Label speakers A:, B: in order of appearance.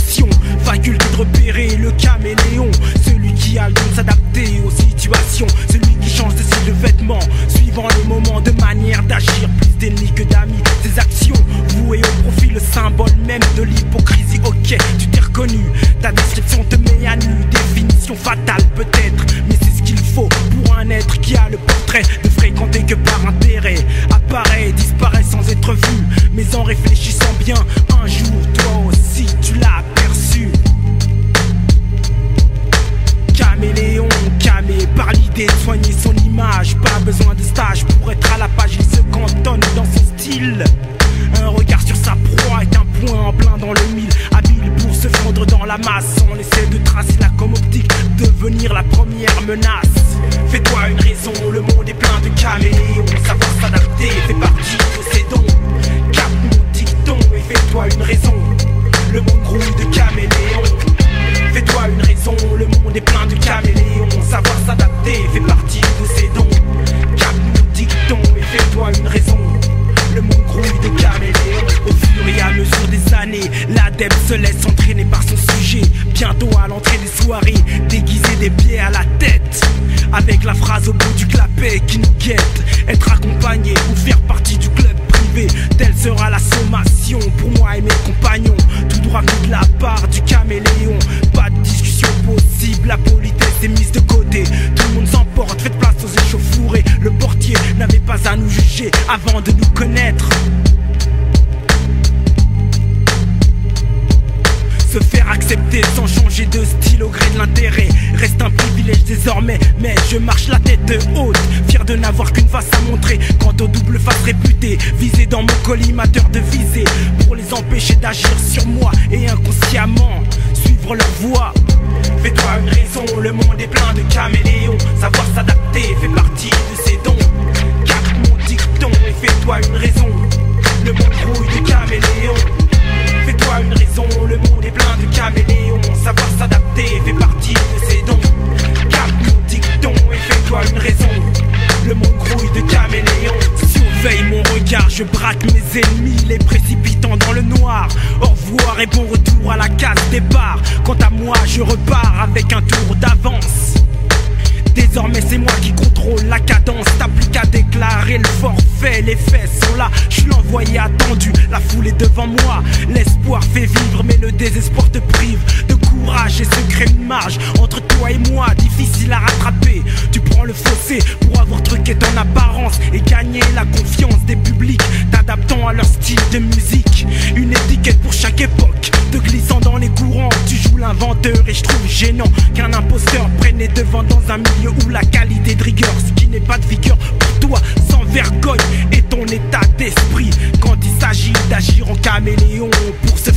A: action, faculté de repérer le caméléon, celui qui a le don de s'adapter aux situations, celui qui change de style de vêtements suivant les moments, de manière d'agir, plus d'ennemis que d'amis. Ses actions vouées au profit, le symbole même de l'hypocrisie. Ok, tu t'es reconnu, ta description te met à nu, définition fatale peut-être, mais c'est ce qu'il faut pour un être qui a le portrait de fréquenter que par intérêt. Apparaît, disparaît sans être vu, mais en réfléchissant bien, un jour toi aussi tu l'as aperçu. Caméléon, camé par l'idée de soigner son image, pas besoin de stage pour être à la page, il se cantonne dans son style. Un regard sur sa proie est un point en plein dans le mille, habile pour se fondre dans la masse sans laisser de traces, là comme optique, devenir la première menace. Fais-toi une raison, le monde est plein de caméléons, savoir s'adapter fait partie de ses dons. Capte mon dicton et fais-toi une raison, le monde grouille de caméléons. Fais-toi une raison, le monde est plein de caméléons, savoir s'adapter fait partie de ses dons. Capte mon dicton et fais-toi une raison, le monde grouille de caméléons. Au fur et à mesure des années, l'adepte se laisse entraîner par son sujet. Bientôt à l'entrée des soirées, déguiser des pieds à la tête, avec la phrase au bout du clapet qui nous guette. Être accompagné ou faire partie du club privé, telle sera la sommation pour moi et mes compagnons. Tout droit de la part du caméléon, pas de discussion possible, la politesse est mise de côté. Tout le monde s'emporte, faites place aux échauffourées. Le portier n'avait pas à nous juger avant de nous connaître. Se faire accepter sans changer de style au gré de l'intérêt reste un privilège désormais, mais je marche la tête haute, fier de n'avoir qu'une face à montrer. Quant aux doubles faces réputées, visées dans mon collimateur de visée, pour les empêcher d'agir sur moi et inconsciemment suivre leur voie. Fais-toi une raison, le monde est plein de caméléons, savoir s'adapter fait partie de ses dons. Capte mon dicton et fais-toi une raison, le monde grouille de caméléons. Fais-toi une raison, le monde est plein de caméléons, savoir s'adapter fait partie de ses dons. Capte mon dicton et fais-toi une raison, le monde grouille de caméléons. Surveille mon regard, je braque mes ennemis, les précipitant dans le noir. Au revoir et bon retour à la case départ. Quant à moi, je repars avec un tour d'avance. Désormais c'est moi qui contrôle la cadence, t'as plus qu'à déclarer le forfait, les faits sont là, je suis l'envoyé attendu, la foule est devant moi, l'espoir fait vivre mais le désespoir te prive de courage et se crée une marge entre toi et moi, difficile à rattraper. Tu prends le fossé pour avoir truqué ton apparence et gagner la confiance des publics, t'adaptant à leur style de musique, une étiquette pour chaque époque, te glissant dans les courants, tu joues l'inventeur et je trouve gênant qu'un imposteur prenne les devants dans un milieu où la qualité de rigueur, ce qui n'est pas de vigueur pour toi, sans vergogne, et ton état d'esprit quand il s'agit d'agir en caméléon pour se